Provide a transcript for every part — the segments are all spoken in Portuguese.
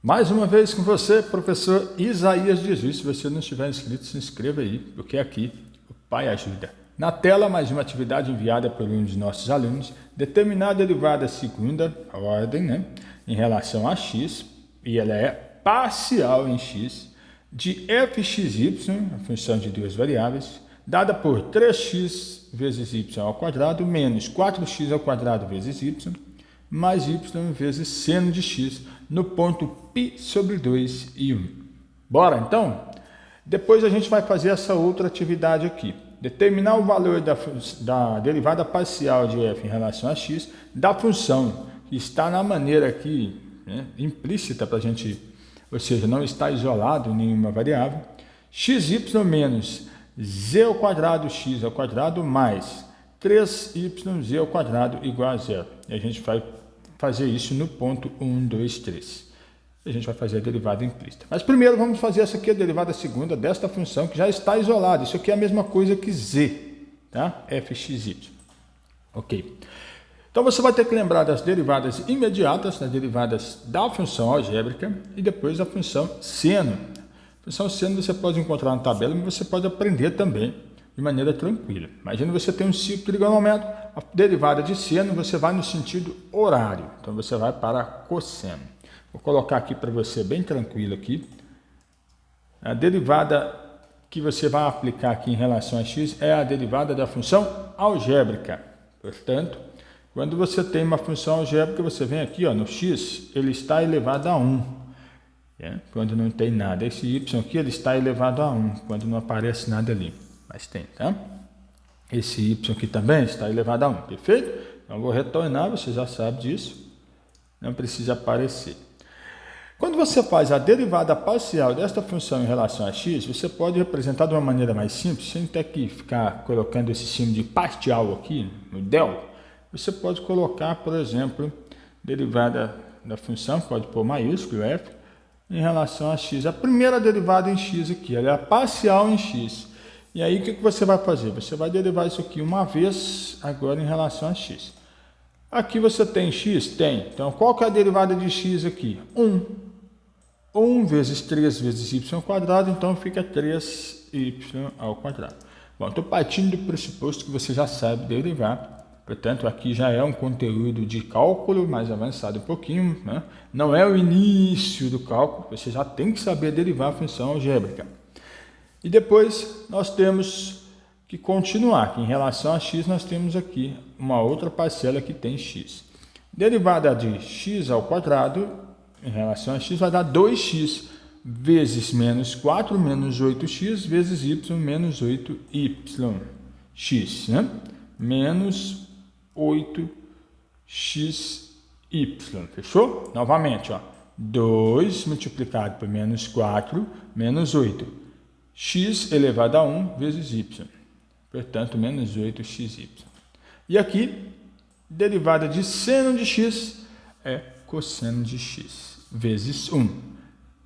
Mais uma vez com você, professor Isaías Jesus. Se você não estiver inscrito, se inscreva aí, porque aqui o Pai ajuda. Na tela, mais uma atividade enviada por um de nossos alunos, determinar a derivada segunda ordem, em relação a x, e ela é parcial em x, de fxy, a função de duas variáveis, dada por 3x vezes y ao quadrado, menos 4x ao quadrado vezes y, mais y vezes seno de x, no ponto π sobre 2 e 1. Bora, então? Depois a gente vai fazer essa outra atividade aqui. Determinar o valor da derivada parcial de f em relação a x da função que está na maneira aqui, implícita para a gente, ou seja, não está isolado em nenhuma variável, xy menos z ao quadrado x ao quadrado mais 3yz ao quadrado igual a zero. E a gente vai fazer isso no ponto 1, 2, 3. A gente vai fazer a derivada implícita. Mas primeiro vamos fazer essa aqui, a derivada segunda desta função que já está isolada. Isso aqui é a mesma coisa que z, tá? fxy. Ok. Então você vai ter que lembrar das derivadas imediatas, das derivadas da função algébrica e depois da função seno. A função seno você pode encontrar na tabela, mas você pode aprender também de maneira tranquila. Imagina você tem um ciclo trigonométrico, a derivada de seno você vai no sentido horário, então você vai para cosseno. Vou colocar aqui para você bem tranquilo aqui. A derivada que você vai aplicar aqui em relação a x é a derivada da função algébrica. Portanto, quando você tem uma função algébrica, você vem aqui no x, ele está elevado a 1. Quando não tem nada. Esse y aqui ele está elevado a 1, quando não aparece nada ali. Mas tem, tá? Esse y aqui também está elevado a 1, perfeito? Então, vou retornar, você já sabe disso. Não precisa aparecer. Quando você faz a derivada parcial desta função em relação a x, você pode representar de uma maneira mais simples, sem ter que ficar colocando esse símbolo de parcial aqui, no del. Você pode colocar, por exemplo, derivada da função, pode pôr maiúsculo f, em relação a x. A primeira derivada em x aqui, ela é a parcial em x. E aí, o que você vai fazer? Você vai derivar isso aqui uma vez, agora em relação a x. Aqui você tem x? Tem. Então, qual que é a derivada de x aqui? 1. 1 vezes 3 vezes y ao quadrado, então fica 3y ao quadrado. Bom, estou partindo do pressuposto que você já sabe derivar. Portanto, aqui já é um conteúdo de cálculo mais avançado um pouquinho, Não é o início do cálculo, você já tem que saber derivar a função algébrica. E depois nós temos que continuar, aqui em relação a x nós temos aqui uma outra parcela que tem x. Derivada de x ao quadrado em relação a x vai dar 2x vezes menos 4 menos 8x vezes y menos 8y. X, menos 8xy. Fechou? Novamente, 2 multiplicado por menos 4 menos 8. X elevado a 1 vezes y. Portanto, menos 8xy. E aqui, derivada de seno de x é cosseno de x vezes 1.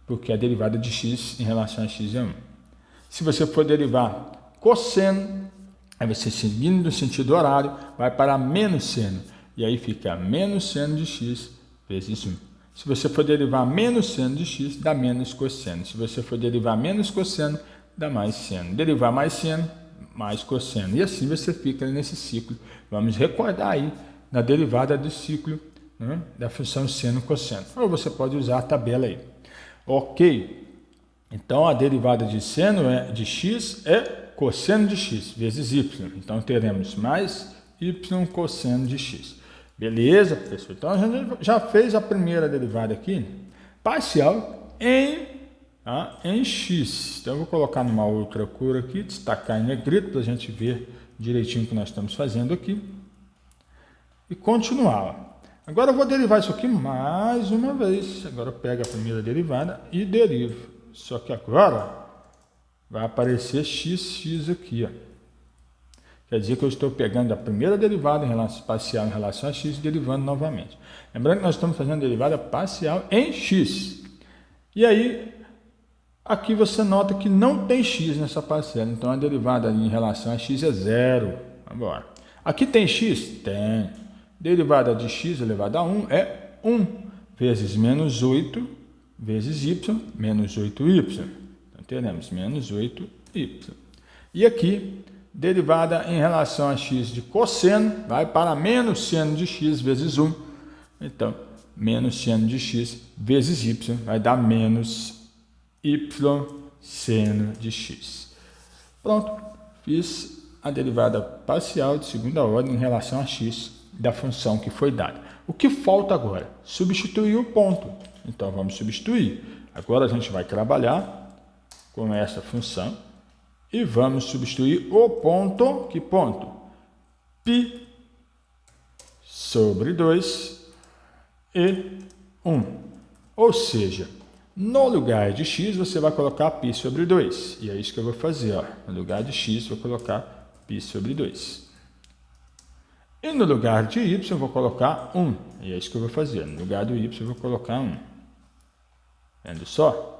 Porque a derivada de x em relação a x é 1. Se você for derivar cosseno, aí você seguindo no sentido horário, vai para menos seno. E aí fica menos seno de x vezes 1. Se você for derivar menos seno de x, dá menos cosseno. Se você for derivar menos cosseno, dá mais seno. Derivar mais seno, mais cosseno. E assim você fica nesse ciclo. Vamos recordar aí na derivada do ciclo da função seno cosseno. Ou você pode usar a tabela aí. Ok. Então, a derivada de seno de x é cosseno de x vezes y. Então, teremos mais y cosseno de x. Beleza, professor? Então, a gente já fez a primeira derivada aqui, parcial em x. Então, eu vou colocar numa outra cor aqui, destacar em negrito, para a gente ver direitinho o que nós estamos fazendo aqui. E continuar. Agora eu vou derivar isso aqui mais uma vez. Agora eu pego a primeira derivada e derivo. Só que agora vai aparecer x aqui. Quer dizer que eu estou pegando a primeira derivada parcial em relação a x e derivando novamente. Lembrando que nós estamos fazendo a derivada parcial em x. E aí, aqui você nota que não tem x nessa parcela. Então a derivada em relação a x é 0. Vamos embora. Aqui tem x? Tem. Derivada de x elevado a 1 é 1 vezes menos 8 vezes y menos 8y. Então, teremos menos 8y. E aqui, derivada em relação a x de cosseno, vai para menos seno de x vezes 1. Então, menos seno de x vezes y vai dar menos y seno de x. Pronto, fiz a derivada parcial de segunda ordem em relação a x da função que foi dada. O que falta agora? Substituir o ponto. Então, vamos substituir. Agora, a gente vai trabalhar com essa função e vamos substituir o ponto. Que ponto? Π sobre 2 e 1. Ou seja, no lugar de x, você vai colocar π sobre 2. E é isso que eu vou fazer. Ó. No lugar de x, vou colocar π sobre 2. E no lugar de y, eu vou colocar 1. E é isso que eu vou fazer. No lugar do y, eu vou colocar 1. Vendo só?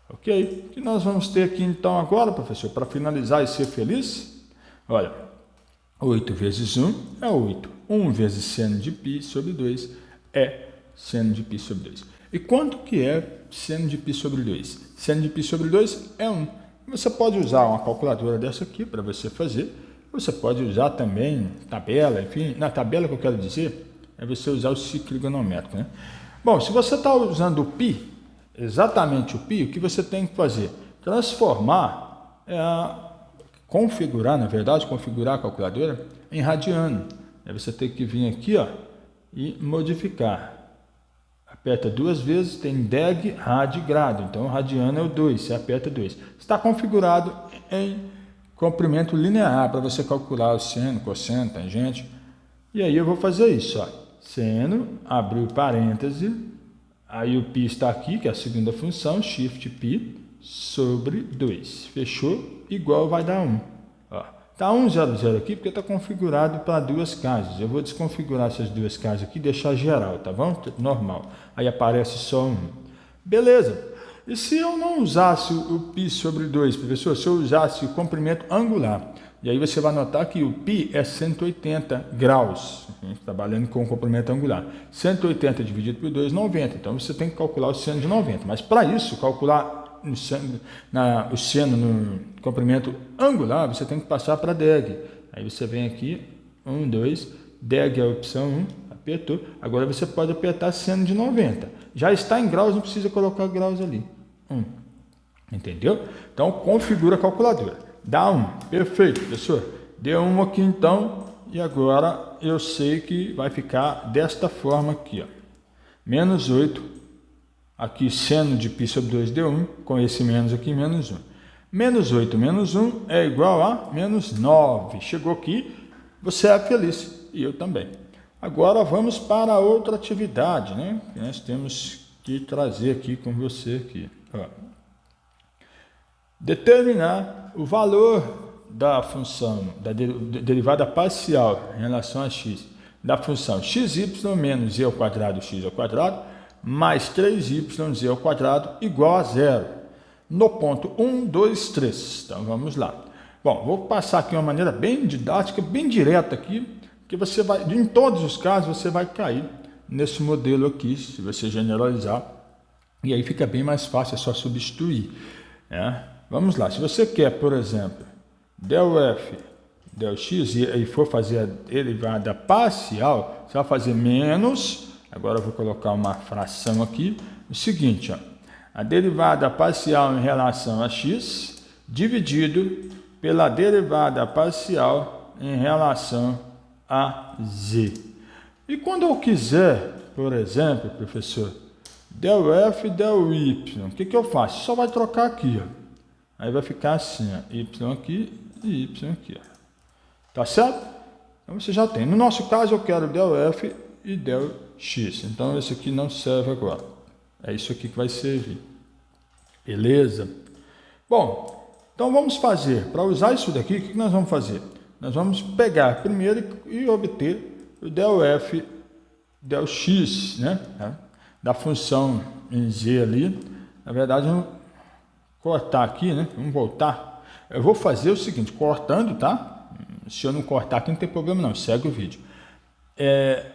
Ok? O que nós vamos ter aqui então agora, professor, para finalizar e ser feliz? Olha, 8 vezes 1 é 8. 1 vezes seno de π sobre 2 é seno de π sobre 2. E quanto que é seno de π sobre 2? Seno de π sobre 2 é 1. Você pode usar uma calculadora dessa aqui para você fazer. Você pode usar também tabela, enfim, na tabela que eu quero dizer, é você usar o ciclo trigonométrico, né? Bom, se você está usando o π, exatamente o π, o que você tem que fazer? Transformar, configurar, na verdade, configurar a calculadora em radiano. Aí você tem que vir aqui, ó, e modificar. Aperta 2 vezes, tem deg, rad, grado. Então, o radiano é o 2, você aperta 2. Está configurado em comprimento linear, para você calcular o seno, cosseno, tangente. E aí eu vou fazer isso, ó. Seno, abrir parêntese, aí o π está aqui, que é a segunda função, shift π sobre 2. Fechou? Igual vai dar 1. Está 1, 0, 0 aqui, porque está configurado para duas casas. Eu vou desconfigurar essas duas casas aqui e deixar geral, tá bom? Normal. Aí aparece só 1. Beleza. E se eu não usasse o π sobre 2, professor? Se eu usasse o comprimento angular, e aí você vai notar que o π é 180 graus, trabalhando com o comprimento angular. 180 dividido por 2, 90. Então, você tem que calcular o seno de 90. Mas, para isso, calcular o seno no comprimento angular, você tem que passar para deg. Aí você vem aqui, 1, 2, deg é a opção 1, apertou. Agora, você pode apertar seno de 90. Já está em graus, não precisa colocar graus ali. 1. Entendeu? Então, configura a calculadora. Dá 1. Perfeito, professor. Deu 1 aqui, então. E agora, eu sei que vai ficar desta forma aqui, ó. Menos 8. Aqui, seno de π sobre 2 deu 1. Com esse menos aqui, menos 1. Menos 8 menos 1 é igual a menos 9. Chegou aqui, você é feliz. E eu também. Agora, vamos para outra atividade, né? Que nós temos que trazer aqui com você aqui. Ó. Determinar o valor da função, da derivada parcial em relação a x, da função xy menos z ao quadrado x ao quadrado, mais 3yz ao quadrado igual a 0. No ponto 1, 2, 3. Então, vamos lá. Bom, vou passar aqui uma maneira bem didática, bem direta aqui, que você vai, em todos os casos, você vai cair nesse modelo aqui, se você generalizar, e aí fica bem mais fácil, é só substituir. Né? Vamos lá, se você quer, por exemplo, del f, del x, e for fazer a derivada parcial, você vai fazer menos, agora eu vou colocar uma fração aqui, o seguinte, ó, a derivada parcial em relação a x, dividido pela derivada parcial em relação a z. E quando eu quiser, por exemplo, professor, del f, del y, o que eu faço? Só vai trocar aqui, ó. Aí vai ficar assim, ó, y aqui e y aqui, ó. Tá certo? Então você já tem. No nosso caso, eu quero del f e del x. Então esse aqui não serve agora. É isso aqui que vai servir. Beleza? Bom, então vamos fazer. Para usar isso daqui, o que nós vamos fazer? Nós vamos pegar primeiro e obter o del f, del x, né? Da função em z ali. Na verdade, vamos cortar aqui, né? Vamos voltar. Eu vou fazer o seguinte, cortando, tá? Se eu não cortar aqui, não tem problema não, segue o vídeo.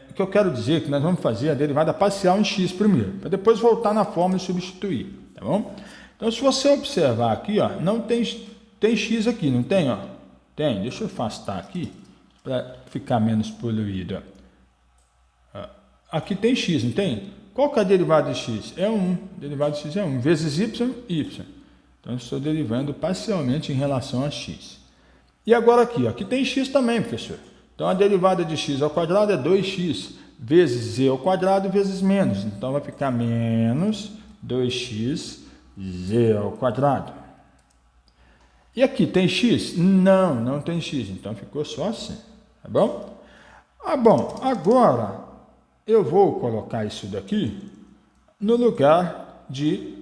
O que eu quero dizer é que nós vamos fazer a derivada parcial em x primeiro, para depois voltar na fórmula e substituir, tá bom? Então, se você observar aqui, ó, não tem x aqui, não tem? Ó? Tem, deixa eu afastar aqui, para ficar menos poluído. Ó. Aqui tem x, não tem? Qual que é a derivada de x? É 1, derivada de x é 1, vezes y, y. Então, eu estou derivando parcialmente em relação a x. E agora aqui, ó, aqui tem x também, professor. Então, a derivada de x ao quadrado é 2x vezes z ao quadrado vezes menos. Então, vai ficar menos 2x z ao quadrado. E aqui tem x? Não, não tem x. Então, ficou só assim. Tá bom? Bom, agora eu vou colocar isso daqui no lugar de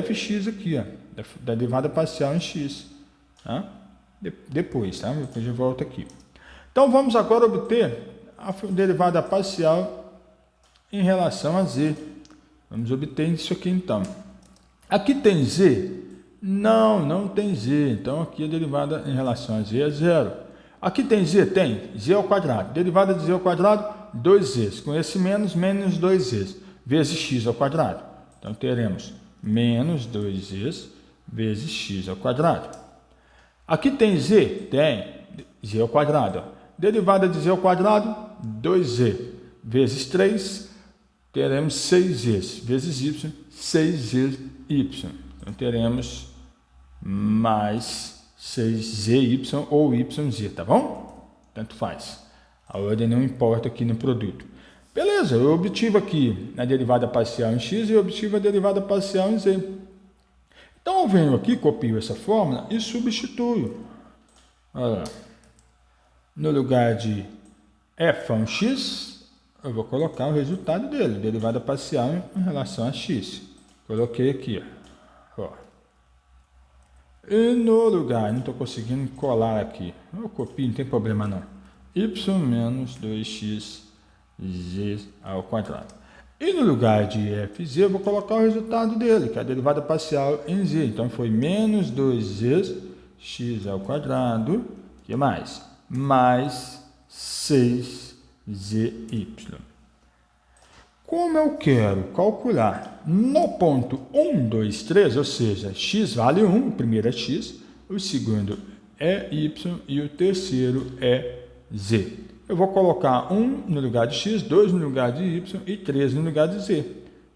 fx aqui, ó, da derivada parcial em x. Tá? Depois, tá? Depois eu volto aqui. Então, vamos agora obter a derivada parcial em relação a z. Vamos obter isso aqui, então. Aqui tem z? Não, não tem z. Então, aqui a derivada em relação a z é 0. Aqui tem z? Tem. Z ao quadrado. Derivada de z ao quadrado, 2z. Com esse menos, menos 2z. Vezes x ao quadrado. Então, teremos menos 2z vezes x ao quadrado. Aqui tem z? Tem. Z ao quadrado. Derivada de z ao quadrado, 2z. Vezes 3, teremos 6z. Vezes y, 6zy. Então, teremos mais 6zy ou yz, tá bom? Tanto faz. A ordem não importa aqui no produto. Beleza, eu obtive aqui a derivada parcial em x e eu obtive a derivada parcial em z. Então, eu venho aqui, copio essa fórmula e substituo. Olha lá. No lugar de f(x), eu vou colocar o resultado dele, derivada parcial em relação a x. Coloquei aqui, ó. E no lugar, não estou conseguindo colar aqui, eu copio, não tem problema não. Y menos 2x z ao quadrado. E no lugar de fz, eu vou colocar o resultado dele, que é a derivada parcial em z. Então, foi menos 2z x ao quadrado, que mais? Mais 6zy. Como eu quero calcular no ponto 1, 2, 3, ou seja, x vale 1, o primeiro é x, o segundo é y e o terceiro é z. Eu vou colocar 1 no lugar de x, 2 no lugar de y e 3 no lugar de z.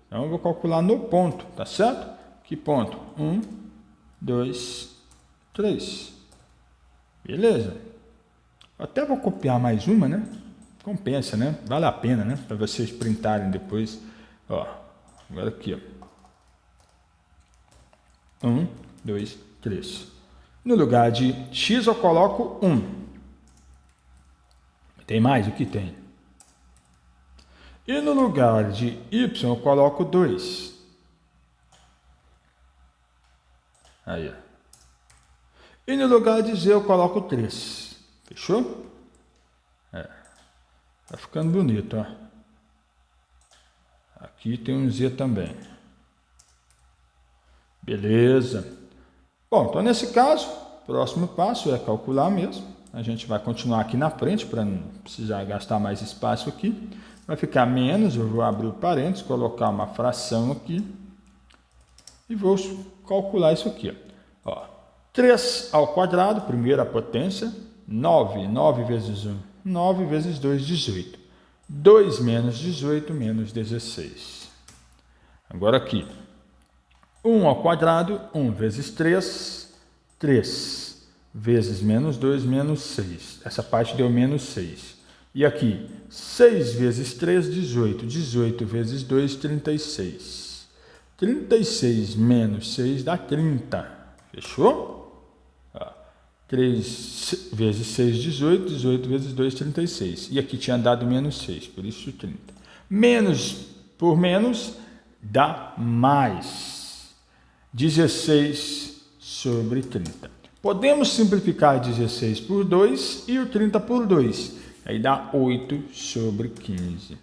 Então, eu vou calcular no ponto, tá certo? Que ponto? 1, 2, 3. Beleza? Até vou copiar mais uma, né? Compensa, né? Vale a pena, né? Para vocês printarem depois. Ó, agora aqui, ó. 1, 2, 3. No lugar de x, eu coloco 1. Tem mais? O que tem? E no lugar de y, eu coloco 2. Aí, ó. E no lugar de z, eu coloco 3. Fechou? Tá ficando bonito, ó. Aqui tem um z também. Beleza. Bom, então nesse caso, o próximo passo é calcular mesmo. A gente vai continuar aqui na frente para não precisar gastar mais espaço aqui. Vai ficar menos, eu vou abrir o parênteses, colocar uma fração aqui. E vou calcular isso aqui, ó. 3 ao quadrado, primeira potência, 9. 9 vezes 1, 9 vezes 2, 18. 2 menos 18, menos 16. Agora aqui. 1 ao quadrado, 1 vezes 3, 3. Vezes menos 2, menos 6. Essa parte deu menos 6. E aqui, 6 vezes 3, 18. 18 vezes 2, 36. 36 menos 6 dá 30. Fechou? 3 vezes 6, 18. 18 vezes 2, 36. E aqui tinha dado menos 6, por isso 30. Menos por menos dá mais. 16 sobre 30. Podemos simplificar 16 por 2 e o 30 por 2. Aí dá 8 sobre 15.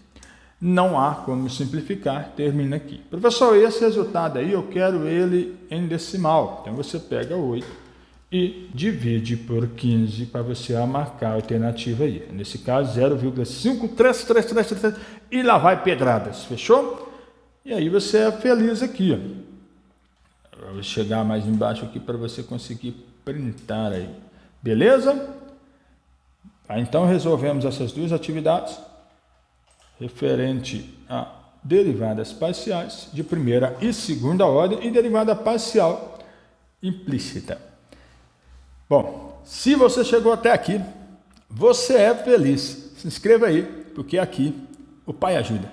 Não há como simplificar, termina aqui. Professor, esse resultado aí eu quero ele em decimal. Então você pega 8 e divide por 15 para você marcar a alternativa aí. Nesse caso, 0,5333 e lá vai pedradas, fechou? E aí você é feliz aqui, ó. Eu vou chegar mais embaixo aqui para você conseguir printar aí, beleza? Então resolvemos essas duas atividades referente a derivadas parciais de primeira e segunda ordem e derivada parcial implícita. Bom, se você chegou até aqui, você é feliz. Se inscreva aí, porque aqui o pai ajuda.